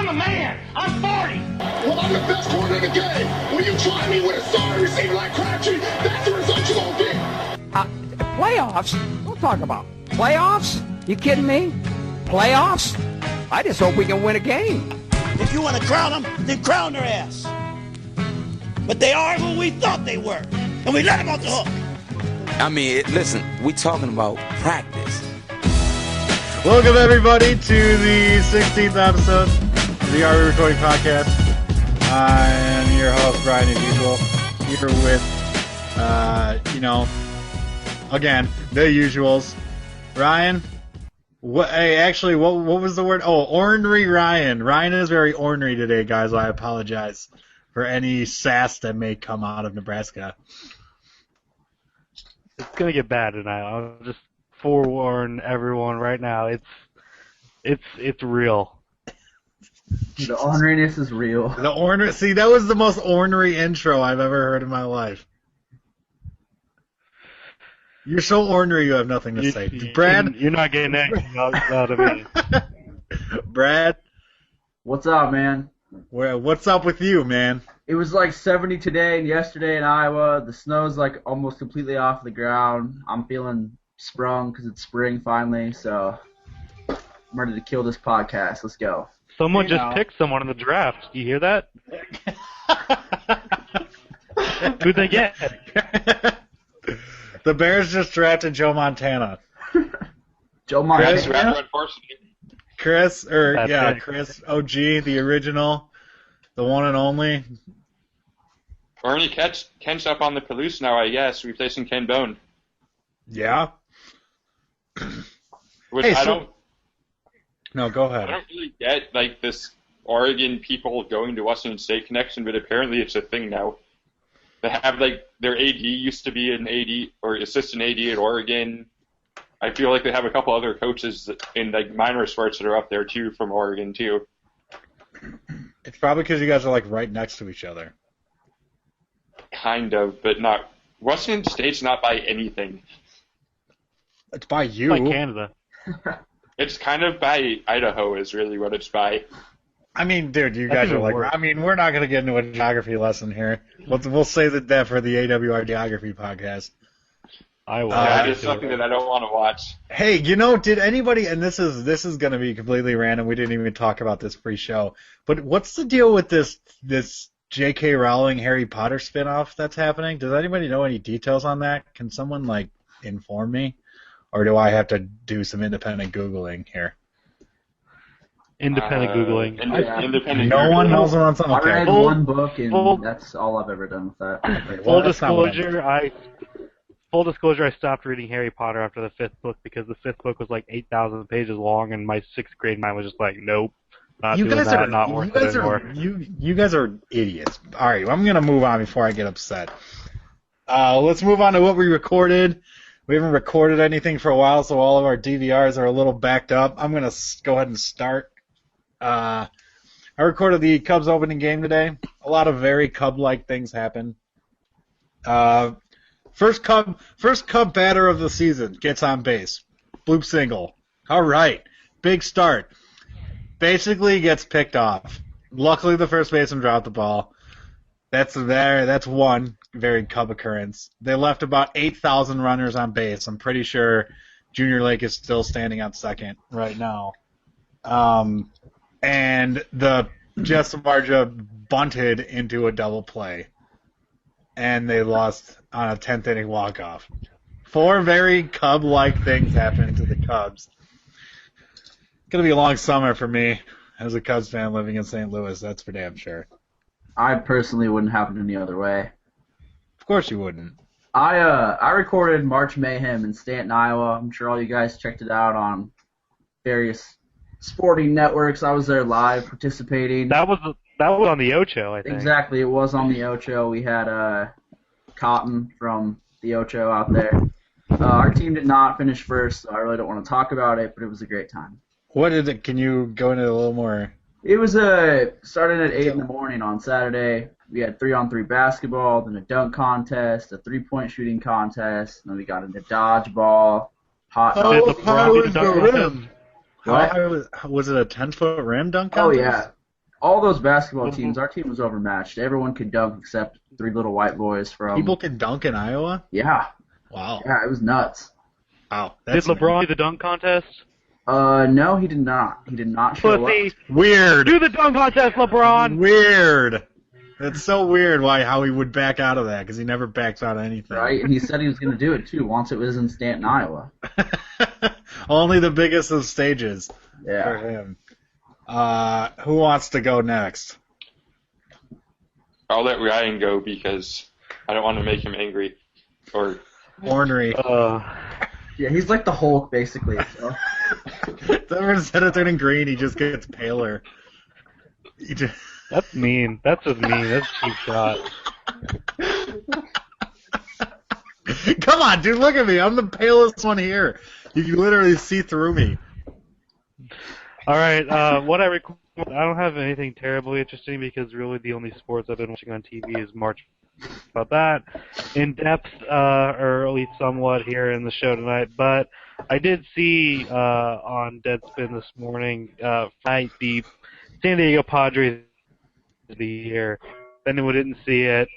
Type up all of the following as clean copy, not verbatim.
I'm a man. I'm 40. Well, I'm the best corner in the game. When you try me with a sorry receiver like Crabtree, that's the result you're going to get. Playoffs? Don't talk about playoffs. You kidding me? Playoffs? I just hope we can win a game. If you want to crown them, then crown their ass. But they are who we thought they were, and we let them off the hook. I mean, listen, we talking about practice. Welcome, everybody, to the 16th episode of the Are We Recording Podcast. I am your host, Brian, as usual, here with, again, the usuals. Ryan, what was the word? Oh, ornery Ryan. Ryan is very ornery today, guys. I apologize for any sass that may come out of Nebraska. It's gonna get bad tonight. I'll just forewarn everyone right now. It's real. The orneriness is real. See, that was the most ornery intro I've ever heard in my life. You're so ornery, you have nothing to say. Brad, you're not getting anything out of me. Brad, what's up, man? What's up with you, man? It was like 70 today and yesterday in Iowa. The snow's like almost completely off the ground. I'm feeling sprung because it's spring finally, so I'm ready to kill this podcast. Let's go. Someone just picked someone in the draft. Do you hear that? Who'd they get? The Bears just drafted Joe Montana. Joe Montana? Chris OG, the original, the one and only. Ernie Kent's up on the Palouse now, I guess, replacing Ken Bone. Yeah. Which No, go ahead. I don't really get like this Oregon people going to Washington State connection, but apparently it's a thing now. They have like their AD used to be an AD or assistant AD at Oregon. I feel like they have a couple other coaches in like minor sports that are up there too from Oregon too. It's probably because you guys are like right next to each other. Kind of, but not. Washington State's not by anything. It's by you. It's by Canada. It's kind of by Idaho is really what it's by. I mean, dude, you guys are like, I mean, we're not going to get into a geography lesson here. We'll save that for the AWR Geography podcast. That is something that I don't want to watch. Hey, did anybody, and this is going to be completely random, we didn't even talk about this pre-show, but what's the deal with this J.K. Rowling Harry Potter spinoff that's happening? Does anybody know any details on that? Can someone, inform me? Or do I have to do some independent Googling here? Independent Googling. Independent no one knows on something. I read one book, and that's all I've ever done with that. Okay, full disclosure, I stopped reading Harry Potter after the 5th book because the 5th book was like 8,000 pages long, and my 6th grade mind was just like, nope, not doing that, not worth it anymore. You guys are idiots. All right, I'm going to move on before I get upset. Let's move on to what we recorded. We haven't recorded anything for a while, so all of our DVRs are a little backed up. I'm going to go ahead and start. I recorded the Cubs opening game today. A lot of very Cub-like things happened. First Cub batter of the season gets on base. Bloop single. All right. Big start. Basically gets picked off. Luckily, the first baseman dropped the ball. That's one very Cub occurrence. They left about 8,000 runners on base. I'm pretty sure Junior Lake is still standing on second right now. And the Jess Samardzija bunted into a double play. And they lost on a 10th inning walk-off. 4 very Cub-like things happened to the Cubs. It's going to be a long summer for me as a Cubs fan living in St. Louis, that's for damn sure. I personally wouldn't have it any other way. Of course you wouldn't. I recorded March Mayhem in Stanton, Iowa. I'm sure all you guys checked it out on various sporting networks. I was there live participating. That was on the Ocho, I think. Exactly, it was on the Ocho. We had Cotton from the Ocho out there. Our team did not finish first, so I really don't want to talk about it, but it was a great time. What is it? Can you go into a little more? It was started at 8 in the morning on Saturday. We had 3-on-3 basketball, then a dunk contest, a 3-point shooting contest, and then we got into dodgeball, hot How dog. high was the rim? Was it a 10-foot rim dunk contest? Oh, yeah. all those basketball teams, our team was overmatched. Everyone could dunk except 3 little white boys from... People can dunk in Iowa? Yeah. Wow. Yeah, it was nuts. Wow. Did LeBron do the dunk contest? No, he did not. He did not show Pussy. up. Weird. Do the dunk contest, LeBron! Weird. That's so weird how he would back out of that, because he never backs out of anything. Right, and he said he was going to do it, too, once it was in Stanton, Iowa. Only the biggest of stages for Yeah. him. Who wants to go next? I'll let Ryan go because I don't want to make him angry. Or Ornery. Yeah, he's like the Hulk, basically. So. Instead of turning green, he just gets paler. That's mean. That's just mean. That's a cheap shot. Come on, dude, look at me. I'm the palest one here. You can literally see through me. All right, what I don't have anything terribly interesting because really the only sports I've been watching on TV is March. About that in depth, or at least somewhat here in the show tonight. But I did see on Deadspin this morning, the San Diego Padres of the year. If anyone didn't see it,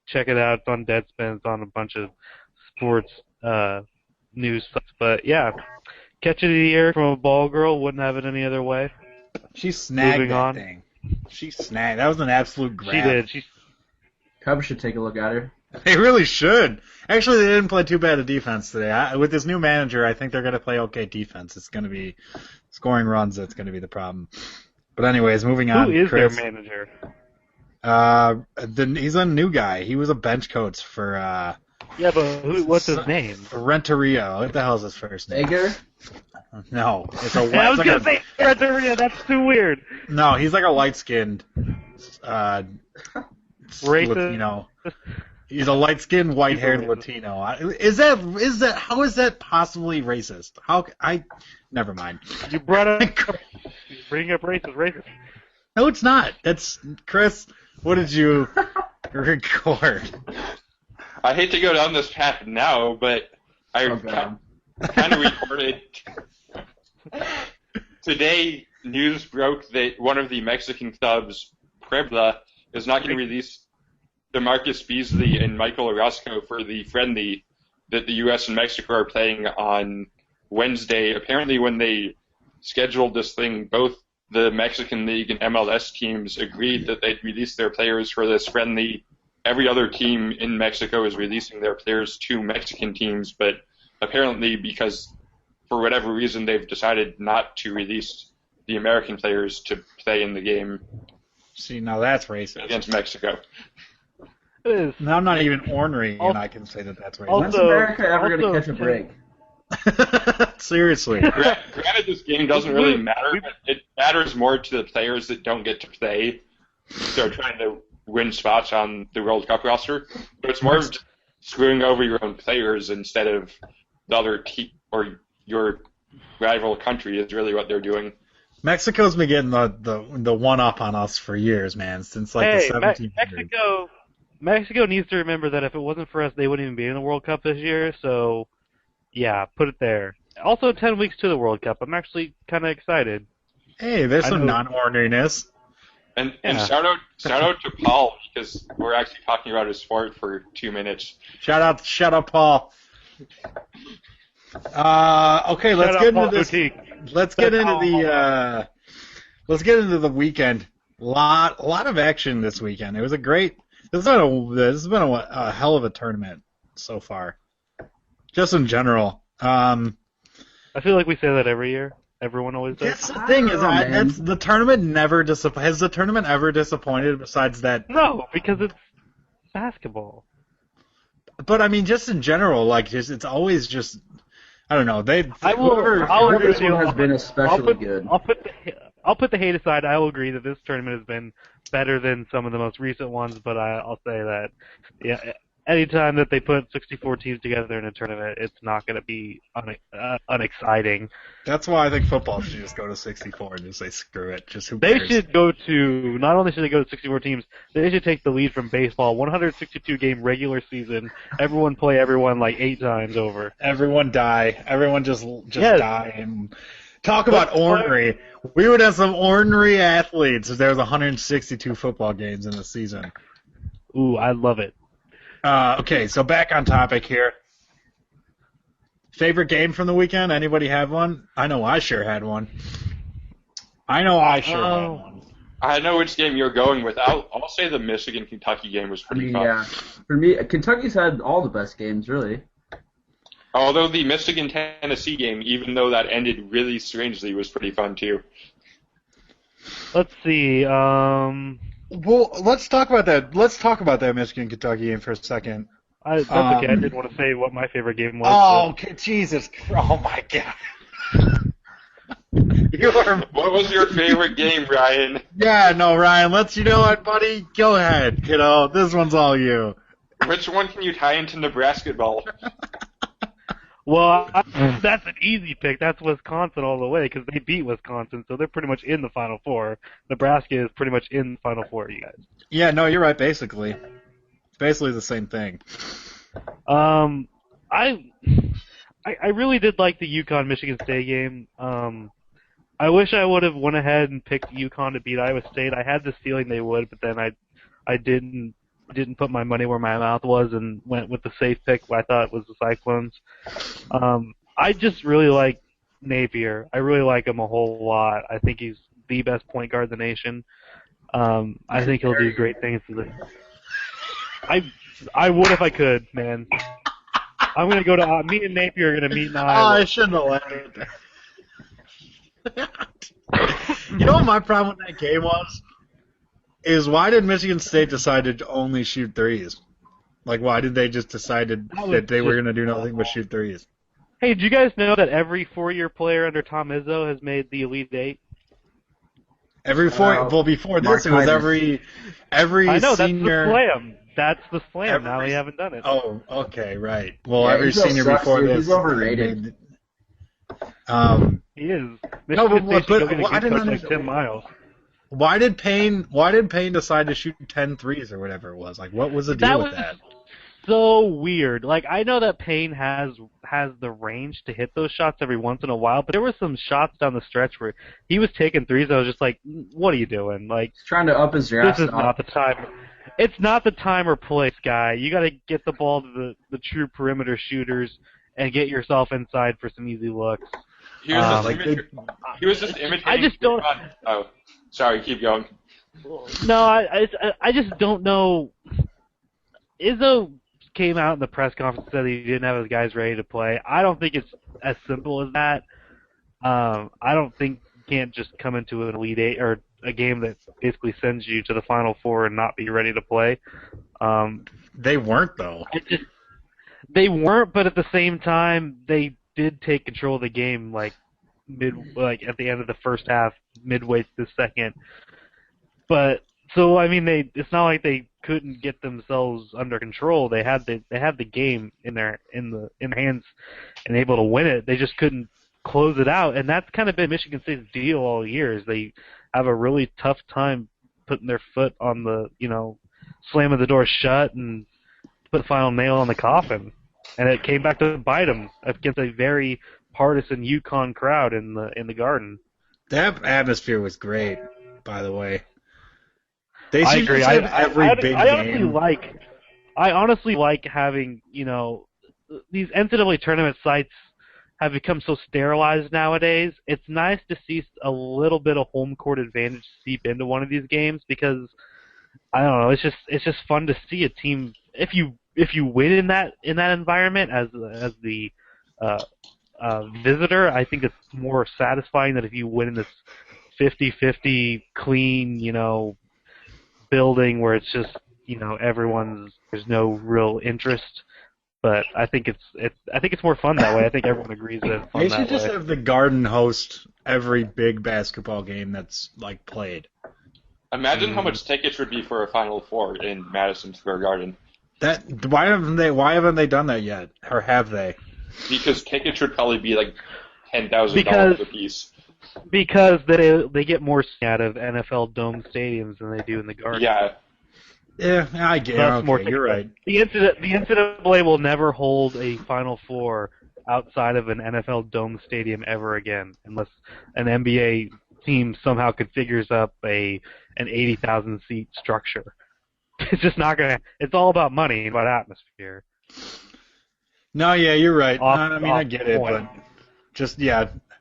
check it out. It's on Deadspin. It's on a bunch of sports news sites. But yeah, catch of the year from a ball girl. Wouldn't have it any other way. She snagged Moving that on. thing. She snagged. That was an absolute grab. She did. Cubs should take a look at her. They really should. Actually, they didn't play too bad of defense today. With this new manager, I think they're going to play okay defense. It's going to be scoring runs that's going to be the problem. But anyways, moving on. Who is Chris. their manager? He's a new guy. He was a bench coach for Yeah, but what's his name? Renteria. What the hell is his first name? Ager? No, it's a. I was like gonna say Renteria. That's too weird. No, he's like a light-skinned, Racist? Latino. He's a light-skinned, white-haired Latino. How is that possibly racist? Never mind. You brought up bring up racist. No, it's not. That's Chris. What did you record? I hate to go down this path now, but I kind of recorded. Today, news broke that one of the Mexican clubs, Puebla, is not going to release DeMarcus Beasley and Michael Orozco for the friendly that the U.S. and Mexico are playing on Wednesday. Apparently, when they scheduled this thing, both the Mexican League and MLS teams agreed that they'd release their players for this friendly. Every other team in Mexico is releasing their players to Mexican teams, but apparently because for whatever reason they've decided not to release the American players to play in the game. See, now that's racist. Against Mexico. It is. Now I'm not even ornery, and I can say that that's racist. When's America ever going to catch a break? Seriously. Granted, this game doesn't really matter, but it matters more to the players that don't get to play. They're trying to win spots on the World Cup roster, but it's more of just screwing over your own players instead of the other team or your rival country is really what they're doing. Mexico's been getting the one up on us for years, man, since like the 1700s. Mexico needs to remember that if it wasn't for us, they wouldn't even be in the World Cup this year. So, yeah, put it there. Also, 10 weeks to the World Cup. I'm actually kind of excited. Hey, there's some non-ordinariness. And shout out to Paul because we're actually talking about his sport for 2 minutes. Shout out, Paul. Okay, let's get into this. Let's get into the weekend. Lot of action this weekend. It was a great. This has been a hell of a tournament so far. Just in general. I feel like we say that every year. Everyone always does. That's the thing the tournament never disappointed. Has the tournament ever disappointed besides that? No, because it's basketball. But I mean, just in general, like it's always just. I don't know. This one has been especially good. I'll put the hate aside. I will agree that this tournament has been better than some of the most recent ones, but I'll say that, yeah, anytime that they put 64 teams together in a tournament, it's not going to be unexciting. That's why I think football should just go to 64 and just say screw it. Just who cares? They should go to, not only should they go to 64 teams, they should take the lead from baseball. 162 game regular season. Everyone play everyone like 8 times over. Everyone die. Everyone just yes. die and Talk about ornery. We would have some ornery athletes if there was 162 football games in a season. Ooh, I love it. Okay, so back on topic here. Favorite game from the weekend? Anybody have one? I know I sure had one. had one. I know which game you're going with. I'll say the Michigan-Kentucky game was pretty fun. Yeah. For me, Kentucky's had all the best games, really. Although the Michigan-Tennessee game, even though that ended really strangely, was pretty fun too. Let's see. Well, let's talk about that. Let's talk about that Michigan-Kentucky game for a second. That's okay. I didn't want to say what my favorite game was. Oh, okay, Jesus! Oh my God! What was your favorite game, Ryan? Yeah, no, Ryan. You know what, buddy? Go ahead, kiddo. This one's all you. Which one can you tie into Nebraska ball? Well, that's an easy pick. That's Wisconsin all the way because they beat Wisconsin, so they're pretty much in the Final Four. Nebraska is pretty much in the Final Four, you guys. Yeah, no, you're right. Basically, it's basically the same thing. I really did like the UConn-Michigan State game. I wish I would have went ahead and picked UConn to beat Iowa State. I had this feeling they would, but then I didn't put my money where my mouth was and went with the safe pick, what I thought was the Cyclones. I just really like Napier. I really like him a whole lot. I think he's the best point guard in the nation. I think he'll do great things. I would if I could, man. I'm going to go to me and Napier are going to meet in Iowa. I shouldn't have let it. You know what my problem with that game was? Is why did Michigan State decide to only shoot threes? Like, why did they just decide that they were going to do nothing but shoot threes? Hey, did you guys know that every four-year player under Tom Izzo has made the Elite Eight? Well, before this, it was every I know, senior. That's the slam. That's the slam. Now they haven't done it. Oh, okay, right. Well, Yeah, every Izzo senior sucks, before dude. this. He's overrated. He is. No, Michigan State's but still getting I didn't coached like understand. Tim Miles. Why did Payne decide to shoot 10 threes or whatever it was? Like, what was the deal with that? So weird. Like, I know that Payne has the range to hit those shots every once in a while, but there were some shots down the stretch where he was taking threes. I was just like, what are you doing? Like, He's trying to up his draft this is not the time. It's not the time or place, guy. You got to get the ball to the true perimeter shooters and get yourself inside for some easy looks. He was just imitating. I just don't. Oh, sorry. Keep going. No, I just don't know. Izzo came out in the press conference and said he didn't have his guys ready to play. I don't think it's as simple as that. I don't think you can't just come into an Elite Eight or a game that basically sends you to the Final Four and not be ready to play. They weren't, though. They weren't, but at the same time, they did take control of the game at the end of the first half, midway through the second. But so I mean, it's not like they couldn't get themselves under control. They had the game in hands and able to win it. They just couldn't close it out, and that's kind of been Michigan State's deal all year. Is they have a really tough time putting their foot on the slamming the door shut and put the final nail on the coffin. And it came back to bite them against a very partisan UConn crowd in the Garden. That atmosphere was great, by the way. They I seem agree. to have every big game. I honestly like having these NCAA tournament sites have become so sterilized nowadays. It's nice to see a little bit of home court advantage seep into one of these games because I don't know. It's just fun to see a team if you win in that environment as the visitor. I think it's more satisfying than if you win in this 50-50 clean building where it's just there's no real interest. But I think it's more fun that way. I think everyone agrees that it's fun They that should just way. have the Garden host every big basketball game that's played. Imagine how much tickets would be for a Final Four in Madison Square Garden. Why haven't they done that yet, or have they? Because tickets would probably be like $10,000 a piece. Because they get more out of NFL dome stadiums than they do in the Garden. Yeah. Yeah, I get it. That's more Okay, you're right. The NCAA will never hold a Final Four outside of an NFL dome stadium ever again, unless an NBA team somehow configures up an 80,000 seat structure. It's just not gonna. It's all about money and about atmosphere. No, yeah, you're right. Off I get it, point. but just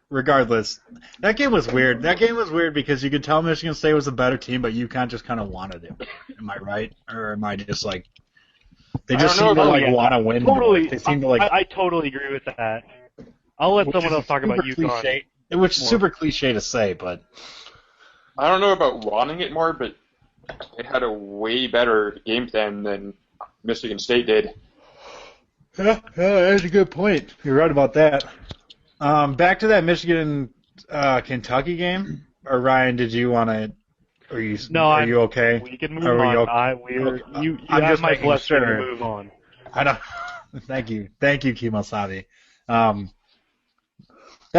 regardless, that game was weird. That game was weird because you could tell Michigan State was a better team, but UConn just kind of wanted it. Am I right, or am I just like they just seem to want to win? Totally, They seem to like. I totally agree with that. I'll let someone else talk about UConn. Cliche, which is super cliche to say, but I don't know about wanting it more, but it had a way better game plan than Michigan State did. yeah, that's a good point. You're right about that. Back to that Michigan Kentucky game. Or Ryan, did you want to? Are you okay? We can move Are we on. okay? You I'm have just my making blessing sure. to move on. I don't. Thank you, Kimosabi. That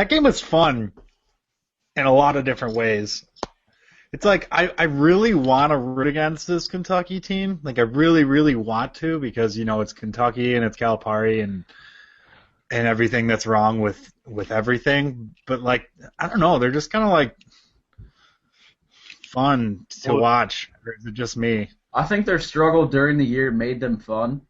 game was fun in a lot of different ways. It's like I really want to root against this Kentucky team. Like I really, really want to because it's Kentucky and it's Calipari and everything that's wrong with everything. But like I don't know, they're just kind of like fun to watch. Or is it just me? I think their struggle during the year made them fun.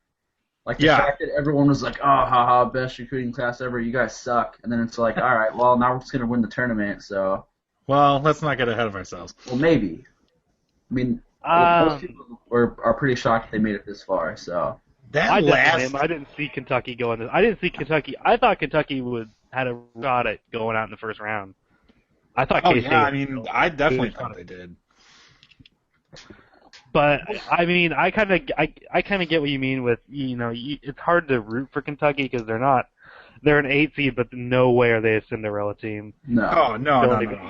Like the fact that everyone was like, "Oh, haha, best recruiting class ever. You guys suck," and then it's like, "All right, well now we're just gonna win the tournament." So. Well, let's not get ahead of ourselves. Well, maybe. I mean, most people are pretty shocked they made it this far. So I didn't see Kentucky going this. I didn't see Kentucky. I thought Kentucky had a shot at going out in the first round. I thought K-State. Yeah, I mean, I definitely thought they did. But I mean, I kind of get what you mean with it's hard to root for Kentucky because they're an 8 seed, but no way are they a Cinderella team. No. Oh no,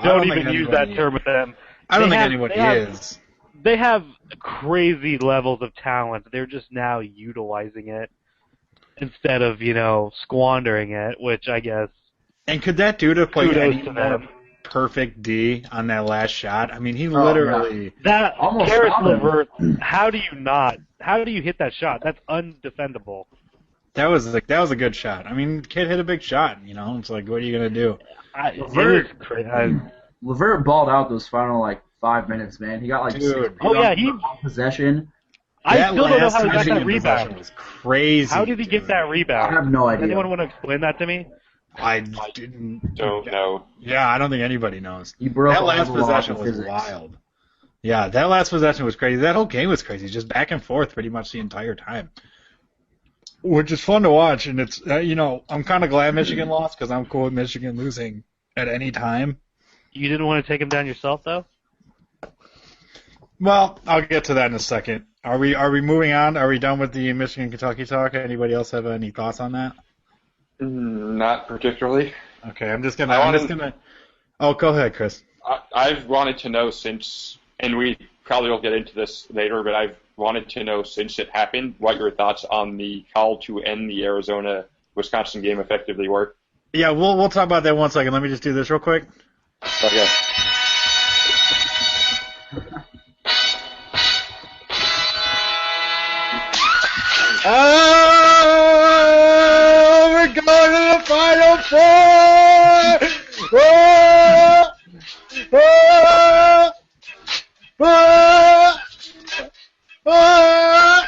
Don't even use that term with them. I don't think anybody is. They have crazy levels of talent. They're just now utilizing it instead of squandering it, which I guess. And could that dude have played kudos any to more them. perfect D on that last shot? I mean, he literally that almost Karis found him. LeVert. How do you hit that shot? That's undefendable. that was a good shot. I mean, kid hit a big shot. It's like, what are you gonna do? LeVert balled out those final 5 minutes, man. He got like Dude. 6 Oh, yeah, rebounds on possession. I still don't know how he got Michigan that possession rebound. was crazy. How did he get that rebound? I have no Does idea. anyone want to explain that to me? I didn't. Don't know. Yeah, I don't think anybody knows. He broke That all last the laws possession of was physics. wild. Yeah, that last possession was crazy. That whole game was crazy, just back and forth pretty much the entire time. Which is fun to watch, and it's I'm kind of glad Michigan lost because I'm cool with Michigan losing at any time. You didn't want to take him down yourself, though? Well, I'll get to that in a second. Are we moving on? Are we done with the Michigan Kentucky talk? Anybody else have any thoughts on that? Not particularly. Okay, I'm just gonna. Oh, go ahead, Chris. I've wanted to know since, and we probably will get into this later, but I've wanted to know since it happened what your thoughts on the call to end the Arizona-Wisconsin game effectively were. Yeah, we'll talk about that 1 second. Let me just do this real quick. Okay. Oh, we're going to the Final Four! Oh! Oh! Oh! Oh!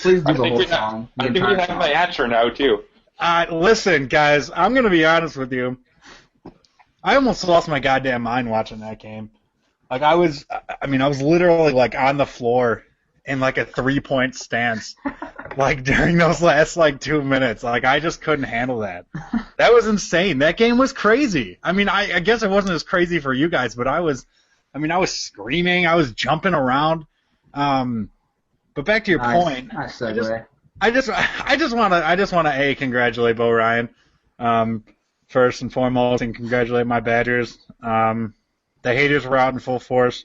Please do I the think whole we song. have my answer now, too. Listen, guys, I'm going to be honest with you. I almost lost my goddamn mind watching that game. Like, I was literally, on the floor in, a 3-point stance, during those last, 2 minutes. I just couldn't handle that. That was insane. That game was crazy. I mean, I guess it wasn't as crazy for you guys, but I was screaming. I was jumping around. But back to your point. Nice segue. I just want to congratulate Bo Ryan, first and foremost, and congratulate my Badgers. The haters were out in full force,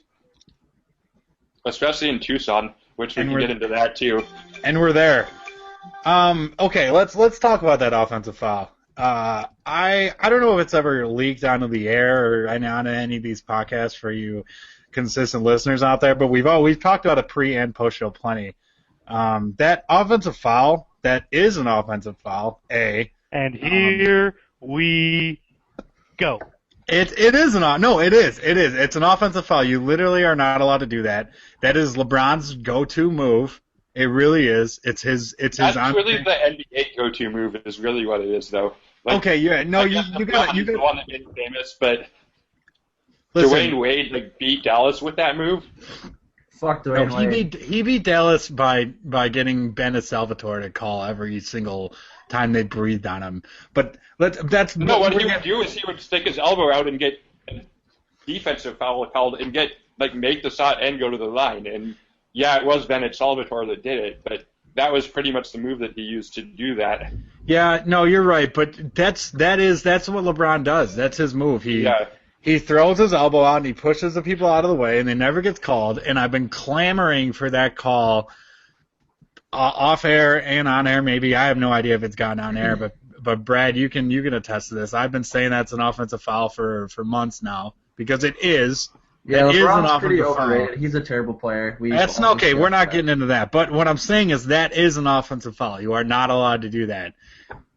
Especially in Tucson, which we And can we're- get into that, too. and we're there. Okay, let's talk about that offensive foul. I don't know if it's ever leaked onto the air or on any of these podcasts for you consistent listeners out there, but we've talked about it pre and post show plenty. That offensive foul, that is an offensive foul, A. And here we go. It is It's an offensive foul. You literally are not allowed to do that. That is LeBron's go-to move. It really is. It's his. That's really the NBA go-to move. Is really what it is, though. Like, okay, yeah, no, you got the one that made him famous, but Dwayne Wade beat Dallas with that move. Fuck Dwayne Wade. He beat Dallas by getting Ben Salvatore to call every single time they breathed on him. But what he would do is he would stick his elbow out and get a defensive foul called and make the shot and go to the line. And yeah, it was Ben Salvatore that did it, but that was pretty much the move that he used to do that. Yeah, no, you're right, but that's what LeBron does. That's his move. He throws his elbow out and he pushes the people out of the way, and it never gets called. And I've been clamoring for that call off air and on air. Maybe I have no idea if it's gotten on air, but Brad, you can attest to this. I've been saying that's an offensive foul for months now because it is. Yeah, LeBron's pretty foul. overrated. He's a terrible player. That's okay. We're not getting into that. But what I'm saying is that is an offensive foul. You are not allowed to do that.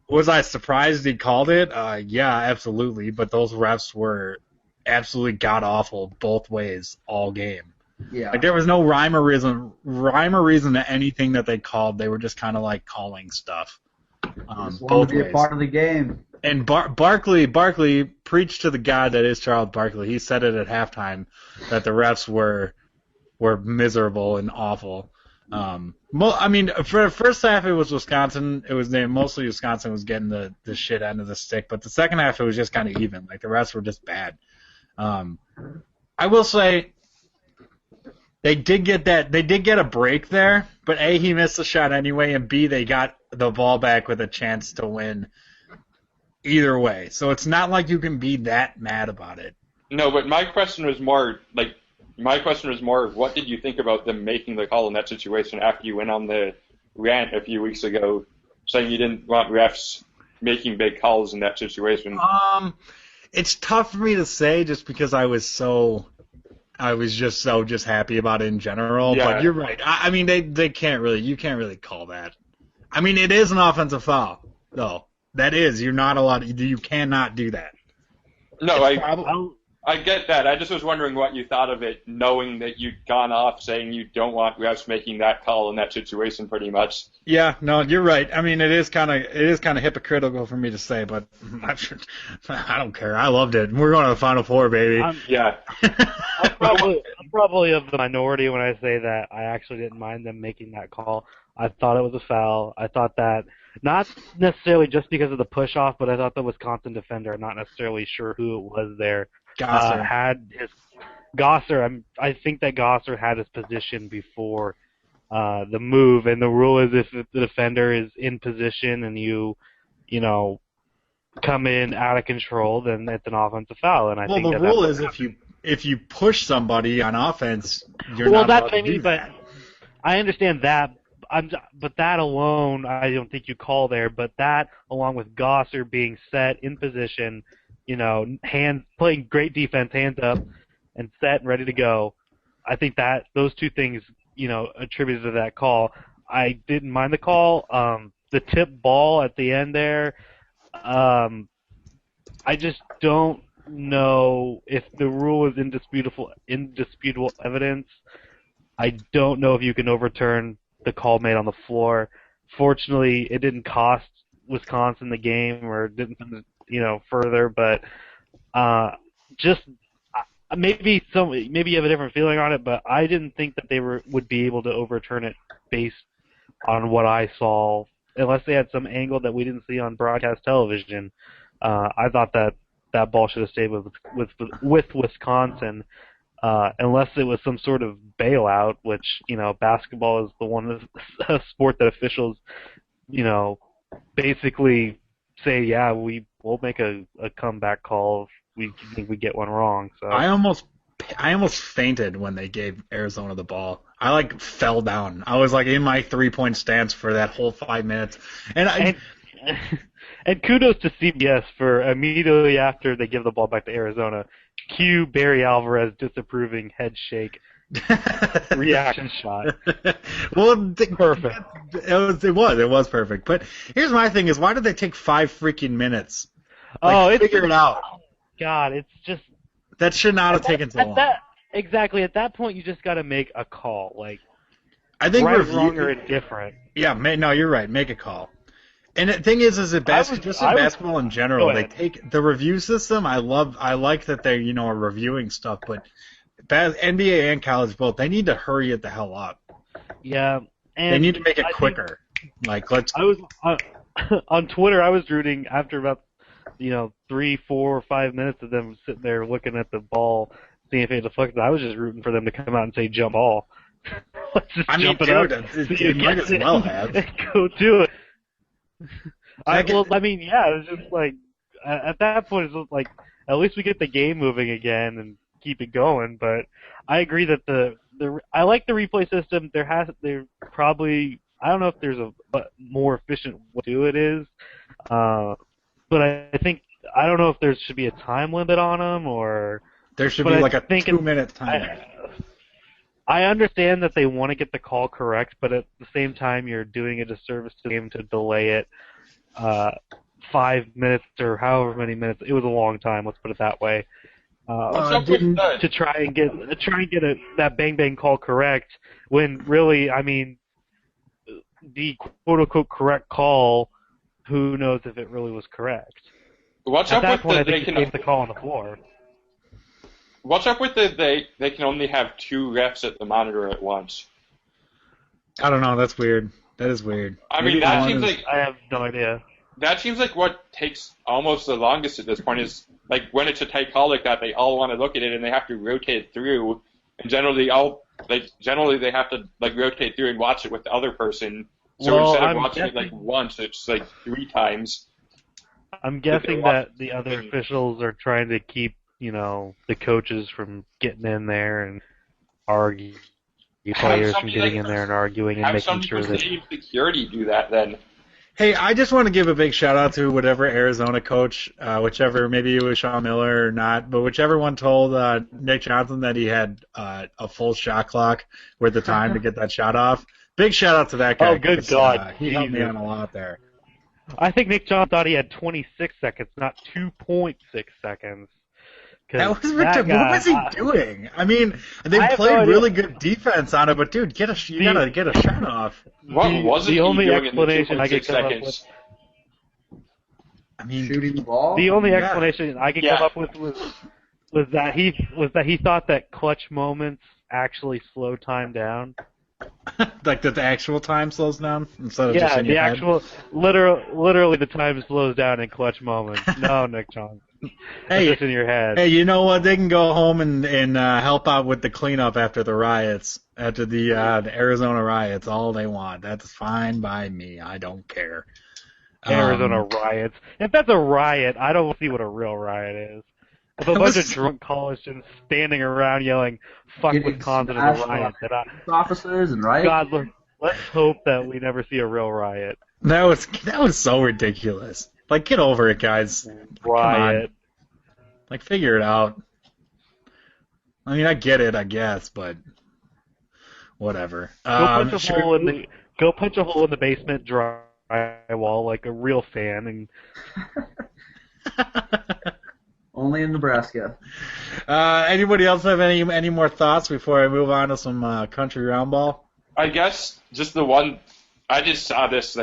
Was I surprised he called it? Yeah, absolutely. But those refs were absolutely god-awful both ways all game. Yeah. Like there was no rhyme or reason to anything that they called. They were just kind of like calling stuff. Both to be ways. A part of the game. And Barkley preached to the God that is Charles Barkley. He said it at halftime that the refs were miserable and awful. I mean, for the first half it was Wisconsin. Mostly Wisconsin was getting the shit end of the stick, but the second half it was just kind of even. Like the refs were just bad. I will say they did get a break there, but A, he missed the shot anyway, and B, they got the ball back with a chance to win either way. So it's not like you can be that mad about it. No, but my question was more, what did you think about them making the call in that situation after you went on the rant a few weeks ago saying you didn't want refs making big calls in that situation? It's tough for me to say just because I was just so happy about it in general. Yeah. But you're right. I mean, you can't really call that. I mean, it is an offensive foul, though. That is. You're not allowed. You cannot do that. No, I get that. I just was wondering what you thought of it, knowing that you'd gone off saying you don't want refs making that call in that situation, pretty much. Yeah, no, you're right. I mean, it is kind of hypocritical for me to say, but I don't care. I loved it. We're going to the Final Four, baby. I'm probably of the minority when I say that I actually didn't mind them making that call. I thought it was a foul. I thought that not necessarily just because of the push-off, but I thought the Wisconsin defender, I'm not necessarily sure who it was there, Gosser. I think that Gosser had his position before the move, and the rule is if the defender is in position and you come in out of control, then it's an offensive foul. And I think the rule is if you push somebody on offense, you're not allowed to do that. I understand that. But that alone, I don't think you call there. But that, along with Gosser being set in position, playing great defense, hands up, and set and ready to go, I think that those two things, attributed to that call. I didn't mind the call. The tip ball at the end there, I just don't know if the rule is indisputable evidence. I don't know if you can overturn the call made on the floor. Fortunately, it didn't cost Wisconsin the game or didn't further, but maybe you have a different feeling on it, but I didn't think that they would be able to overturn it based on what I saw, unless they had some angle that we didn't see on broadcast television. I thought that ball should have stayed with Wisconsin. Unless it was some sort of bailout, which, basketball is the one sport that officials, basically say, yeah, we'll make a comeback call if we think we get one wrong. So I almost fainted when they gave Arizona the ball. I fell down. I was in my 3-point stance for that whole 5 minutes. And And kudos to CBS for immediately after they give the ball back to Arizona, cue Barry Alvarez disapproving head shake reaction shot. Well, Perfect. It was perfect. But here's my thing: is why did they take 5 freaking minutes? Figure it out. God, it's just That should not have taken so long. Exactly. At that point, you just got to make a call. I think right, wrong, or indifferent. Yeah, no, you're right. Make a call. And the thing is basketball in general, they take the review system. I like that they are reviewing stuff, but NBA and college both, they need to hurry it the hell up. Yeah, and they need to make it quicker. I was on Twitter. I was rooting after about 3, 4, or 5 minutes of them sitting there looking at the ball, seeing if it deflected. I was just rooting for them to come out and say jump ball. Let's just jump it up. It might as well have. Go do it. It was just at that point, it's like at least we get the game moving again and keep it going. But I agree that I like the replay system. There probably, I don't know if there's a more efficient way to do it is, but I don't know if there should be a time limit on them or there should be a 2-minute time limit. I understand that they want to get the call correct, but at the same time, you're doing a disservice to the game to delay it 5 minutes or however many minutes. It was a long time. Let's put it that way. To try and get that bang bang call correct when really, I mean, the quote unquote correct call, who knows if it really was correct? What's at up that with point, I they think you the call on the floor. What's up with they can only have 2 refs at the monitor at once? I don't know. That's weird. That is weird. I mean, that seems like I have no idea. That seems like what takes almost the longest at this point is when it's a tight call like that, they all want to look at it and they have to rotate through. And generally, they have to rotate through and watch it with the other person. So instead of watching it once, it's 3 times. I'm guessing that the other officials are trying to keep the coaches from getting in there and arguing, players from getting in there and arguing and making sure that security do that then. Hey, I just want to give a big shout out to whatever Arizona coach, whichever, maybe it was Sean Miller or not, but whichever one told Nick Johnson that he had a full shot clock with the time to get that shot off. Big shout out to that guy. Oh, good God. He helped me out a lot there. I think Nick Johnson thought he had 26 seconds, not 2.6 seconds. That was ridiculous. What was he doing? I mean, they played really good defense on it, but dude, you gotta get a shot off. What wasn't the only doing explanation in the I could come up with? I mean, shooting the ball. The only explanation I could come up with was that he thought that clutch moments actually slow time down. Like that the actual time slows down instead of just in the your actual literally the time slows down in clutch moments. No, Nick Johnson. Hey, just in your head. Hey, you know what? They can go home and help out with the cleanup after the riots, after the Arizona riots. All they want. That's fine by me. I don't care. Arizona riots. If that's a riot, I don't see what a real riot is. If a bunch of drunk college students standing around yelling "fuck Wisconsin" is a riot, officers and riots. God, let's hope that we never see a real riot. That was so ridiculous. Get over it, guys. Riot. Figure it out. I mean, I get it, I guess, but whatever. Go punch a hole in the basement drywall like a real fan and. Only in Nebraska. Anybody else have any more thoughts before I move on to some country roundball? I guess just the one. I just saw this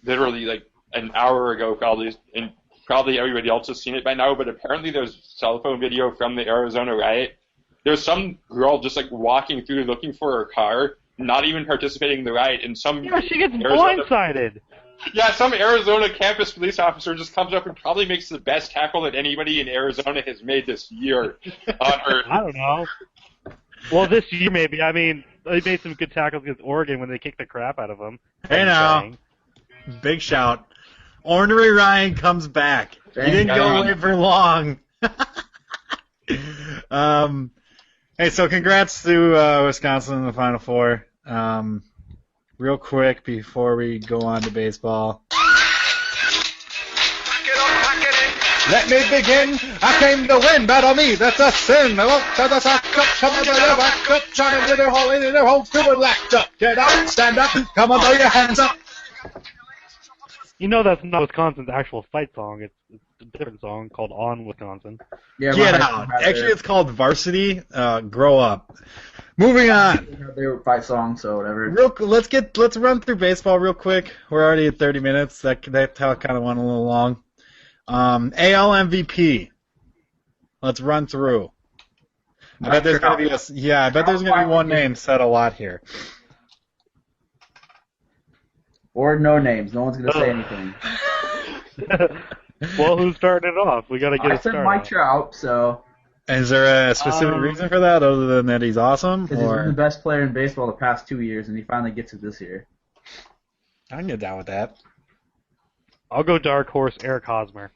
literally an hour ago, probably, and probably everybody else has seen it by now. But apparently, there's cell phone video from the Arizona riot. There's some girl just walking through looking for her car, not even participating in the riot, and some she gets blindsided. Yeah, some Arizona campus police officer just comes up and probably makes the best tackle that anybody in Arizona has made this year on Earth. I don't know. Well, this year maybe. I mean, they made some good tackles against Oregon when they kicked the crap out of them. Hey now, big shout. Ornery Ryan comes back. He didn't go away for long. Hey, so congrats to Wisconsin in the Final Four. Real quick before we go on to baseball. Let me begin. I came to win. Battle me. That's a sin. I won't tell the sock up. Come on, back up. Trying to their hole in their hole. Stupid lacked up. Get up. Stand up. Come on, throw your hands up. You know that's not Wisconsin's actual fight song. It's a different song called On Wisconsin. Yeah, Get out. Actually, it's called Varsity. Grow up. Moving on. They were fight songs, so whatever. Let's run through baseball real quick. We're already at 30 minutes. That kind of went a little long. AL MVP. Let's run through. I bet there's gonna be one name said a lot here. Or no names. No one's gonna say anything. Well, who's starting it off? We gotta get I it said started. Mike Trout, so. Is there a specific reason for that, other than that he's awesome? Because he's been the best player in baseball the past 2 years, and he finally gets it this year. I can get down with that. I'll go dark horse Eric Hosmer.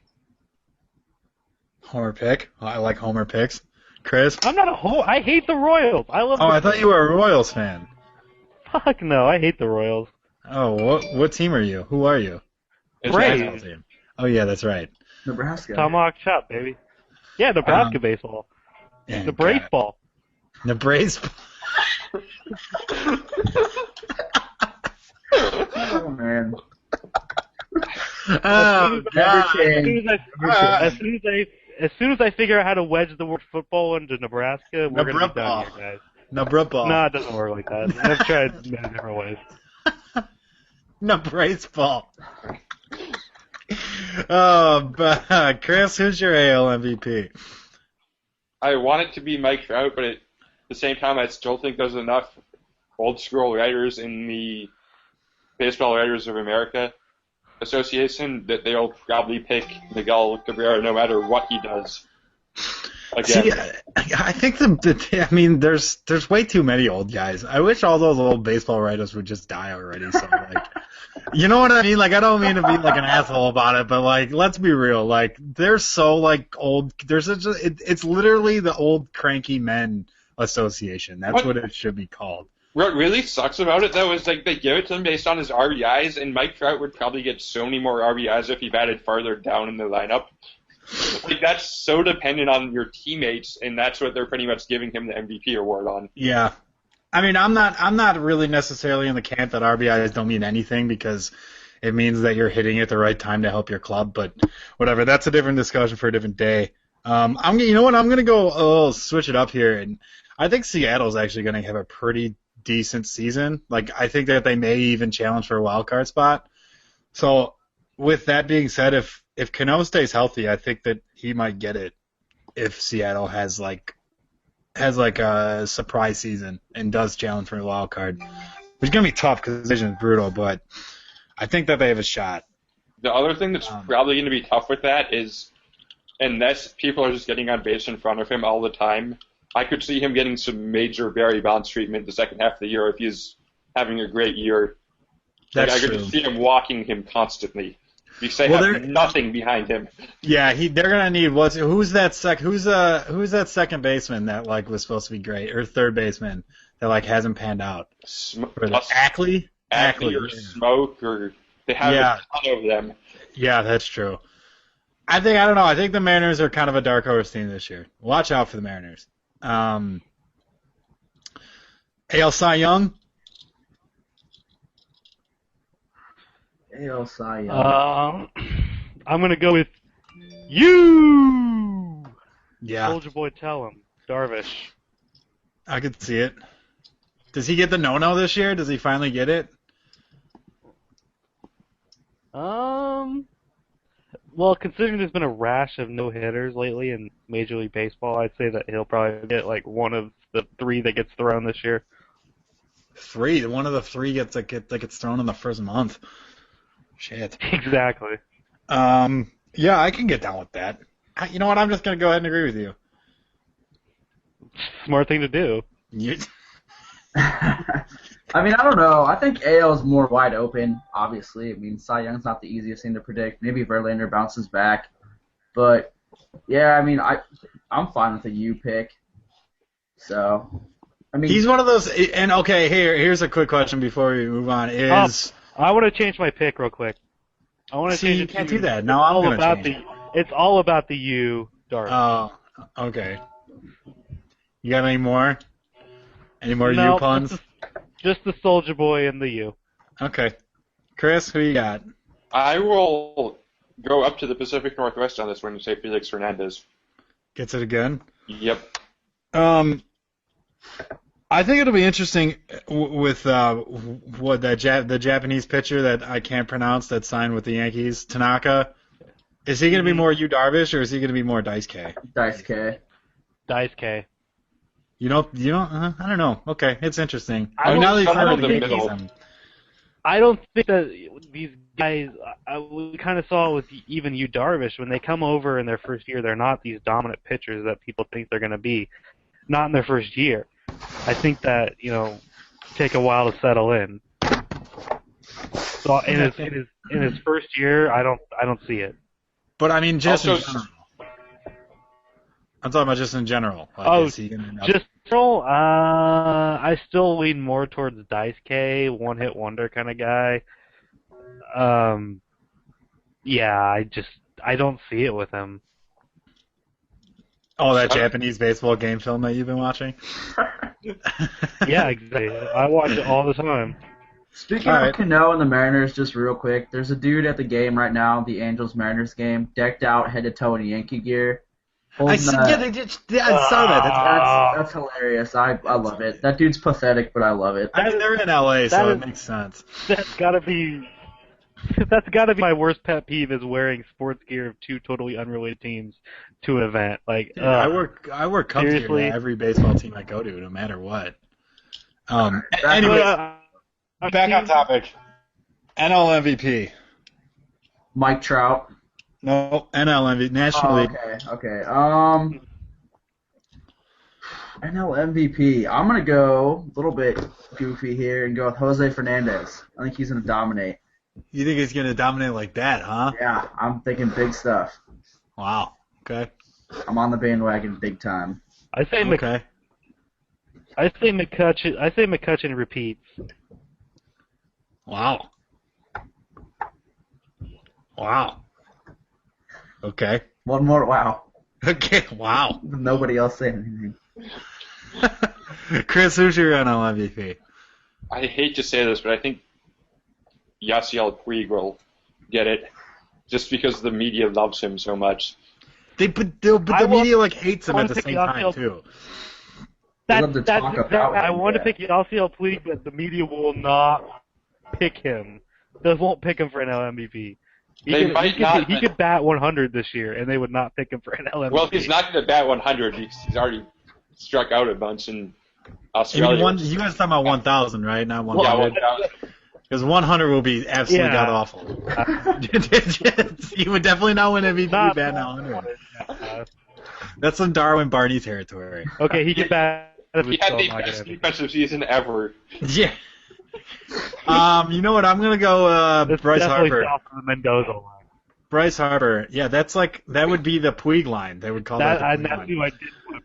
Homer pick. I like Homer picks. Chris? I'm not a I hate the Royals. I love. Oh, I thought you were a Royals fan. Fuck no, I hate the Royals. Oh, what team are you? Who are you? Braves. Oh yeah, that's right. Nebraska. Tomahawk chop, baby. Yeah, Nebraska baseball. The Braves ball. The Braves. Oh man. Oh God. As soon as I figure out how to wedge the word football into Nebraska, we're gonna be done here, guys. Nebraska. No, it doesn't work like that. I've tried many different ways. Nebraska ball. Oh, Chris, who's your AL MVP? I want it to be Mike Trout, but at the same time, I still think there's enough old school writers in the Baseball Writers of America Association that they'll probably pick Miguel Cabrera no matter what he does. Again. See, I think there's way too many old guys. I wish all those old baseball writers would just die already. So you know what I mean? Like, I don't mean to be like an asshole about it, but like, let's be real. Like, they're so like old. It's literally the old cranky men association. That's what it should be called. What really sucks about it, though, is like they give it to him based on his RBIs, and Mike Trout would probably get so many more RBIs if he batted farther down in the lineup. Like, that's so dependent on your teammates, and that's what they're pretty much giving him the MVP award on. Yeah. I mean, I'm not really necessarily in the camp that RBIs don't mean anything, because it means that you're hitting at the right time to help your club, but whatever. That's a different discussion for a different day. You know what? I'm going to go switch it up here, and I think Seattle's actually going to have a pretty decent season. Like, I think that they may even challenge for a wild card spot. So, with that being said, if Cano stays healthy, I think that he might get it if Seattle has a surprise season and does challenge for a wild card. It's gonna be tough because the division is brutal, but I think that they have a shot. The other thing that's probably going to be tough with that is, unless people are just getting on base in front of him all the time, I could see him getting some major Barry Bonds treatment the second half of the year if he's having a great year. I could just see him walking him constantly. Because they have nothing behind him. Yeah, they're gonna need who's that second baseman that like was supposed to be great, or third baseman that like hasn't panned out? Ackley or Smoke, or they have a ton of them. Yeah, that's true. I don't know. I think the Mariners are kind of a dark horse team this year. Watch out for the Mariners. AL Cy Young. AL Cy Young. I'm gonna go with you. Yeah. Soldier Boy, tell him. Darvish. I could see it. Does he get the no-no this year? Does he finally get it? Well, considering there's been a rash of no-hitters lately in Major League Baseball, I'd say that he'll probably get like one of the three that gets thrown this year. One of the three that gets thrown in the first month. Shit. Exactly. Yeah, I can get down with that. You know what? I'm just gonna go ahead and agree with you. Smart thing to do. I mean, I don't know. I think AL is more wide open, obviously. I mean, Cy Young's not the easiest thing to predict. Maybe Verlander bounces back. But, yeah, I mean, I'm fine with a U pick. So, I mean... He's one of those... And, okay, here's a quick question before we move on. I want to change my pick real quick. I want to change it. You can't do that. No, I'm going to change it. It's all about the U, Darvish. Oh, okay. You got any more? Any more No, U puns? Just the Soldier Boy and the U. Okay. Chris, who you got? I will go up to the Pacific Northwest on this one and say Felix Hernandez. Gets it again? Yep. I think it'll be interesting with the Japanese pitcher that I can't pronounce that signed with the Yankees, Tanaka. Is he going to be more Yu Darvish or is he going to be more Dice K? Dice K. Dice K. You don't. I don't know. Okay, it's interesting. I now that he's somewhere signed with in the the Yankees, middle. I don't think that these guys. We kind of saw with even Yu Darvish when they come over in their first year, they're not these dominant pitchers that people think they're going to be. Not in their first year. I think that take a while to settle in. So in his first year, I don't see it. But I mean, just Also, in general. I'm talking about just in general. Like, Oh, is he gonna end up- just so, I still lean more towards Dice K, one-hit wonder kind of guy. Yeah, I don't see it with him. Oh, that Japanese baseball game film that you've been watching? Yeah, exactly. I watch it all the time. Speaking All of right. Cano and the Mariners, just real quick, there's a dude at the game right now, the Angels-Mariners game, decked out head to toe in Yankee gear. I holding saw that- that. That's hilarious. I love it. That dude's pathetic, but I love it. I mean, they're in LA, so that it is- makes sense. That's gotta be my worst pet peeve is wearing sports gear of two totally unrelated teams to an event. Like, Yeah, I wear Cubs gear seriously? to every baseball team I go to, no matter what. Back Anyway, back on topic. NL MVP. Mike Trout. No, NL MVP, National Oh, League. okay. NL MVP. I'm gonna go a little bit goofy here and go with Jose Fernandez. I think he's gonna dominate. You think he's going to dominate like that, huh? Yeah, I'm thinking big stuff. Wow. Okay. I'm on the bandwagon big time. I say Okay. McCutcheon repeats. Wow. Wow. Okay. One more. Wow. Okay. Wow. Nobody else saying anything. Chris, who's your NL MVP? I hate to say this, but I think Yasiel Puig will get it just because the media loves him so much. But the media hates him I at want the to same pick time Yasiel- too. They love to talk about I him, want to yeah. pick Yasiel Puig, but the media will not pick him. They won't pick him for an MVP. He could bat 100 this year, and they would not pick him for an MVP. Well, he's not going to bat 100. He's already struck out a bunch in Australia. You guys talking about 1,000, right? Not 100. Yeah, 1,000. Because 100 will be absolutely Yeah. god awful. You would definitely not win MVP Not batting 100. 100. That's some Darwin Barney territory. Okay, he could bat. He had the best defensive season ever. Yeah. You know what? I'm gonna go That's Bryce definitely Harper. south of the Mendoza line. Bryce Harper. Yeah, that would be the Puig line. They would call that the Puig That's line. who I did want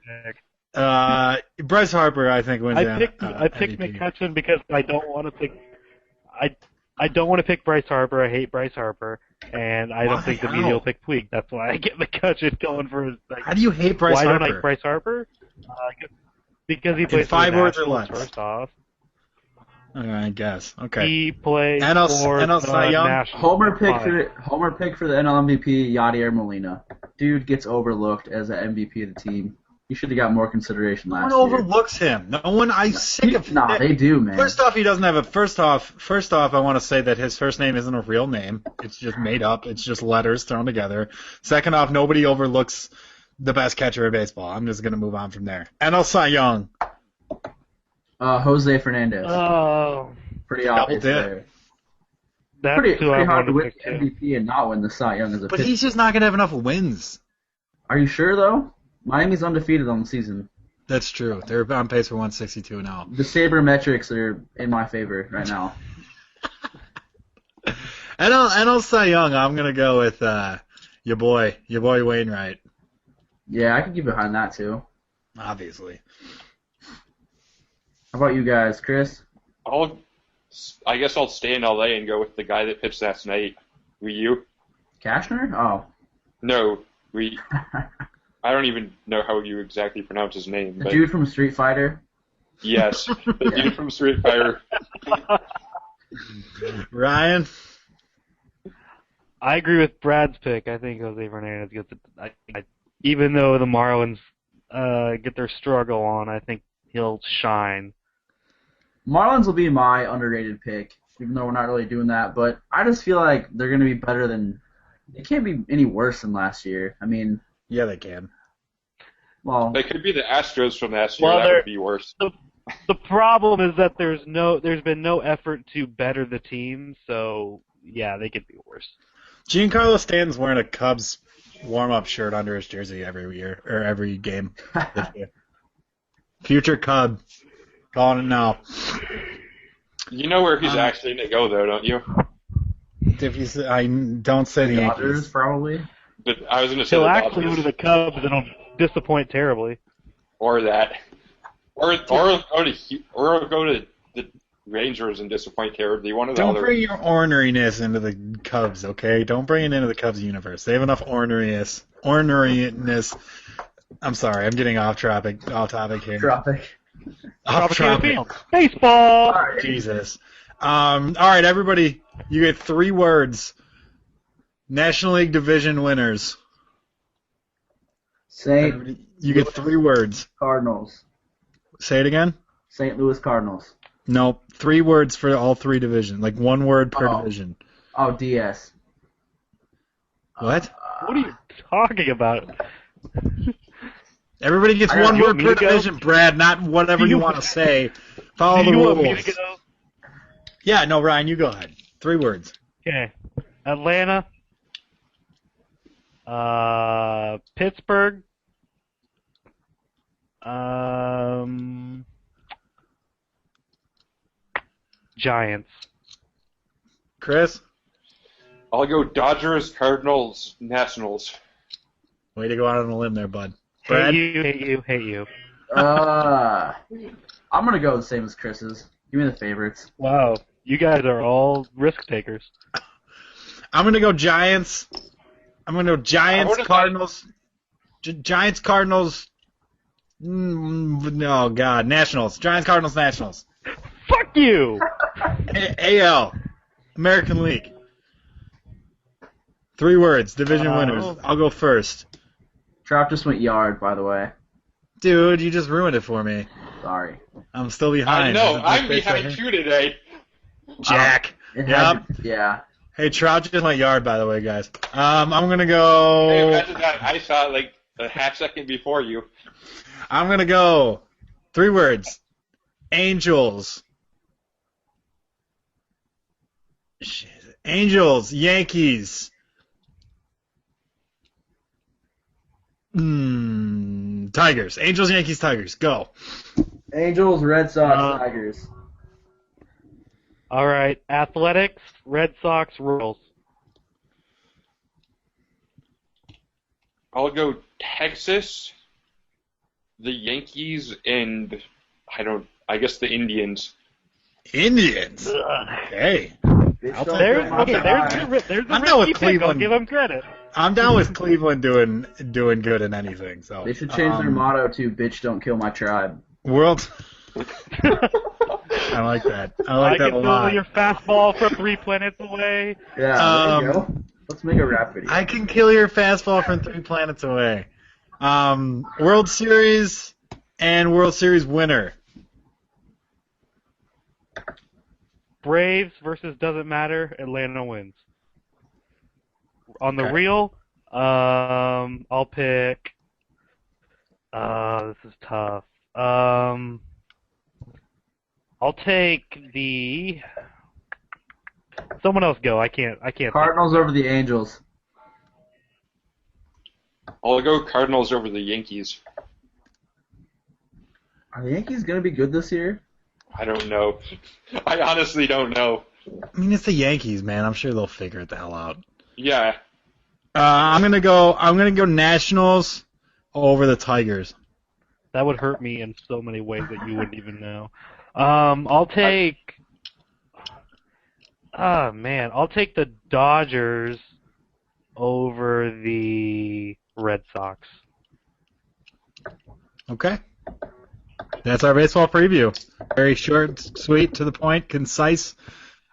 to pick. Bryce Harper, I think, wins. I picked MVP. McCutcheon because I don't want to pick. I don't want to pick Bryce Harper. I hate Bryce Harper, and I Why? don't think the How? media will pick Puig. That's why I get McCutcheon going for. How do you hate Bryce why Harper? don't I like Bryce Harper? Because he plays 5 for the words or Nationals, less. First off, I guess. Okay. he plays NL for Cy the Young? Nationals. Homer pick Fine. for the NL MVP. Yadier Molina. Dude gets overlooked as the MVP of the team. He should have got more consideration No last one year. overlooks him. No one. I'm sick of. Nah, they do, man. First off, he doesn't have a. First off, I want to say that his first name isn't a real name. It's just made up. It's just letters thrown together. Second off, nobody overlooks the best catcher in baseball. I'm just gonna move on from there. NL Cy Young. Jose Fernandez. Oh, Pretty obvious dip. there. that's Pretty who I hard want to to win pick the too. MVP and not win the Cy Young as a But pitcher. he's just not gonna have enough wins. Are you sure though? Miami's undefeated on the season. That's true. They're on pace for 162 now. The sabermetrics are in my favor right now. NL Cy Young. I'm gonna go with your boy Wainwright. Yeah, I could get behind that too. Obviously. How about you guys, Chris? I guess I'll stay in LA and go with the guy that pitched last night. Ryu. Cashner? Oh, No, I don't even know how you exactly pronounce his name. The But dude from Street Fighter. yes, the dude from Street Fighter. Ryan? I agree with Brad's pick. I think Jose Fernandez gets it. Even though the Marlins get their struggle on, I think he'll shine. Marlins will be my underrated pick, even though we're not really doing that. But I just feel like they're going to be better than. It can't be any worse than last year. I mean, Yeah, they can. well, They could be the Astros from last year. Well, That would be worse. The problem is that there's been no effort to better the team, so yeah, they could be worse. Giancarlo Stanton's wearing a Cubs warm-up shirt under his jersey every year, or every game this year. Future Cub. Calling it now. You know where he's actually going to go, though, don't you? If you say, I don't say the Dodgers Yankees. probably. But I was going to say He'll the actually go Dodgers. to the Cubs and he'll disappoint terribly. Or that. Or go to the Rangers and disappoint terribly. One of the Don't other. bring your orneriness into the Cubs, okay? Don't bring it into the Cubs universe. They have enough orneriness. I'm sorry, I'm getting off topic here. Tropic. Off topic. Baseball! Jesus. All right, everybody, you get 3 words. National League division winners. St. You get 3 words. Cardinals. Say it again? St. Louis Cardinals. No, 3 words for all 3 divisions. Like 1 word per division. Oh, DS. What? What are you talking about? Everybody gets I 1 you word want me per to go? division, Brad, not whatever you want to say. Follow Do the you rules. want me to go? Yeah, no, Ryan, you go ahead. 3 words. Okay. Atlanta. Pittsburgh. Giants. Chris? I'll go Dodgers, Cardinals, Nationals. Way to go out on a limb there, bud. Hate Brad? you. I'm gonna go the same as Chris's. Give me the favorites. Wow. You guys are all risk takers. I'm going to go Giants. I'm going to go Giants, would've Cardinals. Giants, Cardinals. No, God. Nationals. Giants, Cardinals, Nationals. Fuck you! AL. American League. 3 words. Division winners. I'll go first. Trop just went yard, by the way. Dude, you just ruined it for me. Sorry. I'm still behind. I know. This is I'm based right behind here. you today. Jack. It Yep. had to- yeah. Hey, Trout just went yard, by the way, guys. I'm going to go... Hey, imagine that. I saw it like a half second before you. I'm going to go 3 words. Angels. Shit. Angels, Yankees. Tigers. Angels, Yankees, Tigers. Go. Angels, Red Sox, Uh, Tigers. All right. Athletics, Red Sox, Royals. I'll go Texas, the Yankees, and I guess the Indians. Indians. Okay. I'll take There's that. there's I'm a down with risky pick. I'll Cleveland. give them credit. I'm down with Cleveland doing good in anything. So They should change their motto to "Bitch, don't kill my tribe." World. I like that. I like that can a throw lot. your fastball from 3 planets away. Yeah, there you go. Let's make a rap video. I can kill your fastball from 3 planets away. World Series and World Series winner. Braves versus doesn't matter. Atlanta wins. On the real, I'll pick. This is tough. I'll take the. Someone else go. I can't. Cardinals over the Angels. I'll go Cardinals over the Yankees. Are the Yankees gonna be good this year? I don't know. I honestly don't know. I mean, it's the Yankees, man. I'm sure they'll figure it the hell out. Yeah. I'm gonna go Nationals over the Tigers. That would hurt me in so many ways that you wouldn't even know. I'll take. Oh man, I'll take the Dodgers over the Red Sox. Okay. That's our baseball preview. Very short, sweet, to the point, concise.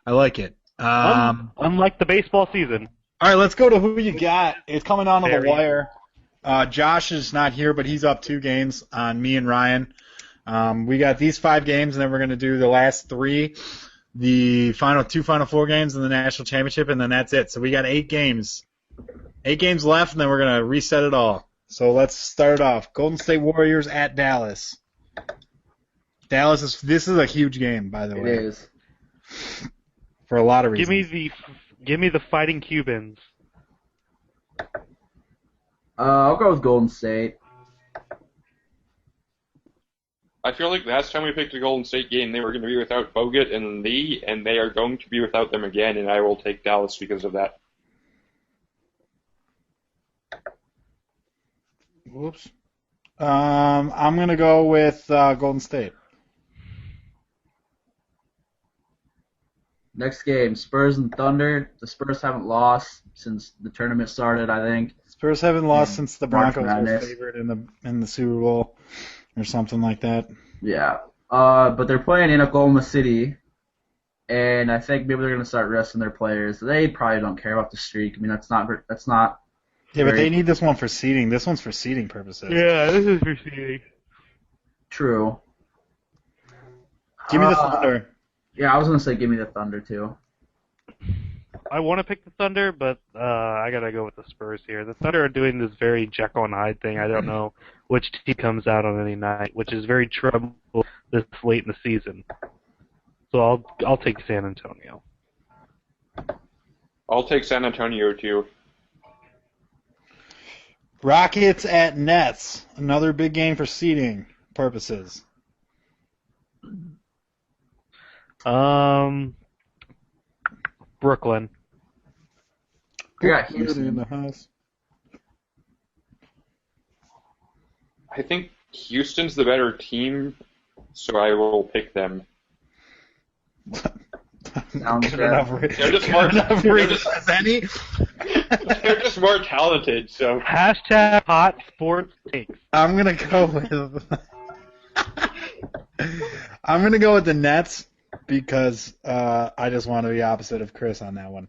I like it. Unlike the baseball season. All right, let's go to who you got. It's coming on to the Very. wire. Josh is not here, but he's up 2 games on me and Ryan. We got these 5 games, and then we're going to do the last 3, the two Final Four games in the national championship, and then that's it. So we got 8 games. 8 games left, and then we're going to reset it all. So let's start off. Golden State Warriors at Dallas. This is a huge game, by the way. It is. For a lot of reasons. Give me the Fighting Cubans. I'll go with Golden State. I feel like last time we picked a Golden State game, they were going to be without Bogut and Lee, and they are going to be without them again, and I will take Dallas because of that. Whoops. I'm going to go with Golden State. Next game, Spurs and Thunder. The Spurs haven't lost since the tournament started, I think. Spurs haven't lost since the March Broncos were Madness. favored in the Super Bowl or something like that. Yeah. But they're playing in Oklahoma City, and I think maybe they're going to start resting their players. They probably don't care about the streak. I mean, that's not. Yeah, but very they need this one for seeding. This one's for seeding purposes. Yeah, this is for seeding. true. Give me the Thunder. Yeah, I was going to say give me the Thunder, too. I want to pick the Thunder, but I gotta go with the Spurs here. The Thunder are doing this very Jekyll and Hyde thing. I don't know which team comes out on any night, which is very trouble this late in the season. So I'll take San Antonio. I'll take San Antonio too. Rockets at Nets. Another big game for seeding purposes. Brooklyn. Yeah, Beauty Houston. in the house. I think Houston's the better team, so I will pick them. Sounds Good fair. enough They're just more, as any. they're just more talented, so Hashtag hot sports takes. I'm gonna go with the Nets because I just want to be opposite of Chris on that one.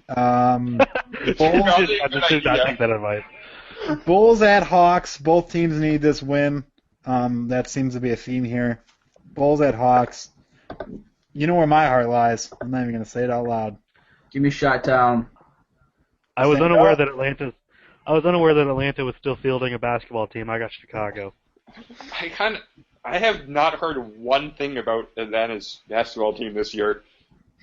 Probably a I good just did not idea. take that advice. Bulls at Hawks. Both teams need this win. That seems to be a theme here. Bulls at Hawks. You know where my heart lies. I'm not even gonna say it out loud. Give me Chi-Town. I was Stand unaware up. that Atlanta was still fielding a basketball team. I got Chicago. I have not heard one thing about Atlanta's basketball team this year.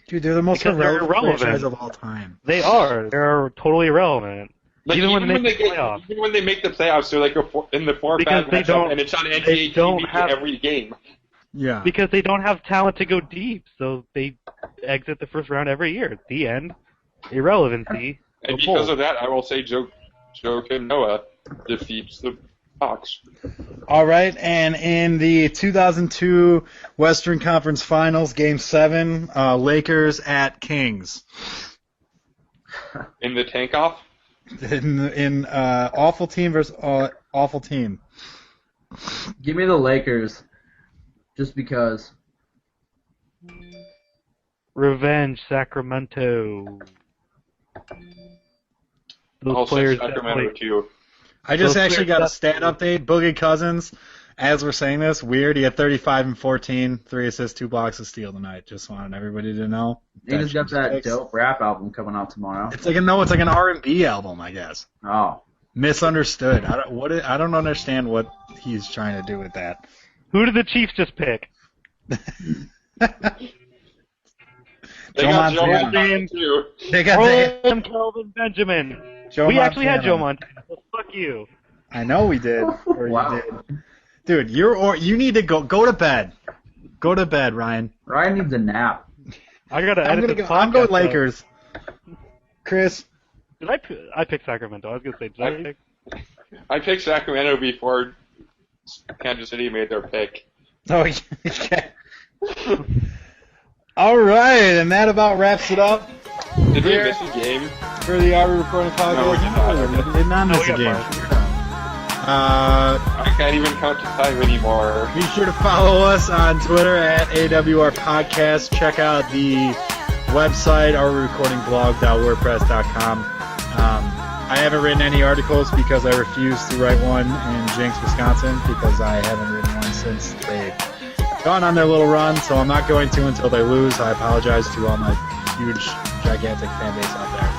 Dude, they're the most Because they're irrelevant. franchise of all time. They are. They're totally irrelevant. Like, Even when they make the get- playoffs. even when they make the playoffs, they're like in the 4 or Because 5 they matchup, don't- and it's on they NBA don't TV have- every game. Yeah. Because they don't have talent to go deep, so they exit the first round every year. The end. Irrelevancy. And The because Bulls. of that, I will say Joakim Noah defeats the Hawks. All right, and in the 2002 Western Conference Finals, Game 7, Lakers at Kings. In the tank off, In awful team versus awful team. Give me the Lakers. Just because. Revenge, Sacramento. Those I'll say players Sacramento definitely- too. I just Those actually players got a stat update. Boogie Cousins, as we're saying this, weird. He had 35 and 14, 3 assists, 2 blocks of steal tonight. Just wanted everybody to know. He just got that shit's dope rap album coming out tomorrow. It's like an R&B album, I guess. Oh. Misunderstood. I don't understand what he's trying to do with that. Who did the Chiefs just pick? They Joe got Joe Montana. Montana too. They got the, Roland Kelvin Benjamin. Joe We actually had Montana. Joe Montana. So fuck you. I know we did. Or Wow. you did. Dude, you need to go to bed. Go to bed, Ryan. Ryan needs a nap. I gotta edit this I'm going podcast, Lakers. Chris. Did I picked Sacramento. I was gonna say, did I pick? I picked Sacramento before Kansas City made their pick. Oh, yeah. All right, and that about wraps it up Did we Here. miss a game? For the Are We Recording podcast? No, we did not. We did not miss we a got game. fired. I can't even count to 5 anymore. Be sure to follow us on Twitter at AWR Podcast. Check out the website, ourrecordingblog.wordpress.com. I haven't written any articles because I refuse to write one in Jinx, Wisconsin, because I haven't written one since they've gone on their little run, so I'm not going to until they lose. I apologize to all my huge, gigantic fan base out there.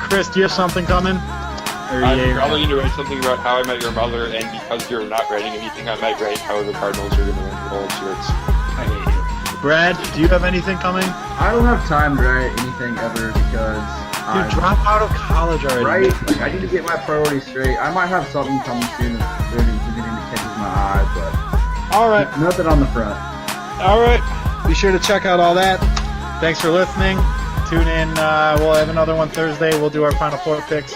Chris, do you have something coming? Or I'm you- probably going to write something about How I Met Your Mother, and because you're not writing anything, I might write how the Cardinals are going to win the World Series. I hate you. Brad, do you have anything coming? I don't have time to write anything ever because You drop out of college already. right. Like I need to get my priorities straight. I might have something coming soon if anything that catches my eye, but All right. nothing on the front. All right. Be sure to check out all that. Thanks for listening. Tune in. We'll have another one Thursday. We'll do our Final Four picks.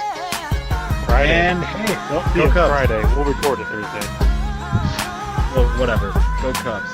Friday. And hey, Don't go see it Cubs. Friday. We'll record it Thursday. Well, whatever. Go Cubs.